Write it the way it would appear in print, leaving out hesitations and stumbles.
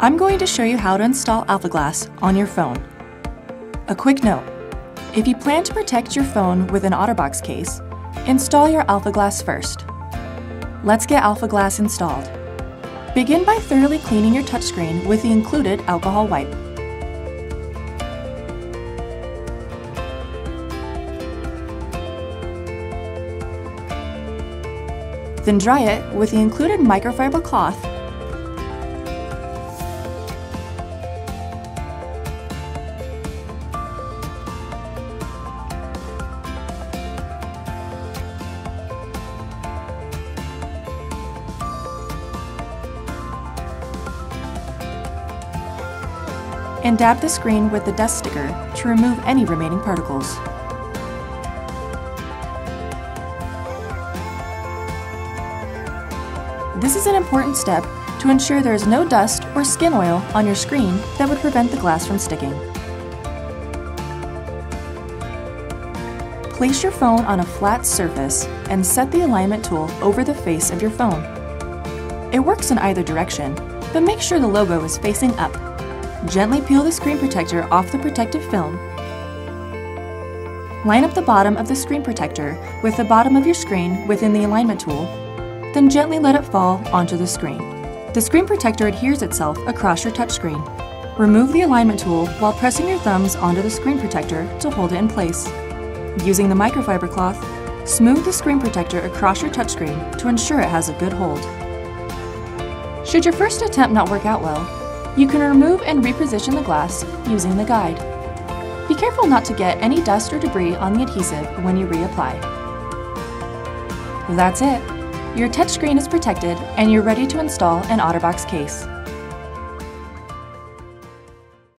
I'm going to show you how to install AlphaGlass on your phone. A quick note, if you plan to protect your phone with an OtterBox case, install your AlphaGlass first. Let's get AlphaGlass installed. Begin by thoroughly cleaning your touchscreen with the included alcohol wipe. Then dry it with the included microfiber cloth . And dab the screen with the dust sticker to remove any remaining particles. This is an important step to ensure there is no dust or skin oil on your screen that would prevent the glass from sticking. Place your phone on a flat surface and set the alignment tool over the face of your phone. It works in either direction, but make sure the logo is facing up. Gently peel the screen protector off the protective film. Line up the bottom of the screen protector with the bottom of your screen within the alignment tool, then gently let it fall onto the screen. The screen protector adheres itself across your touchscreen. Remove the alignment tool while pressing your thumbs onto the screen protector to hold it in place. Using the microfiber cloth, smooth the screen protector across your touchscreen to ensure it has a good hold. Should your first attempt not work out well, you can remove and reposition the glass using the guide. Be careful not to get any dust or debris on the adhesive when you reapply. That's it. Your touchscreen is protected and you're ready to install an OtterBox case.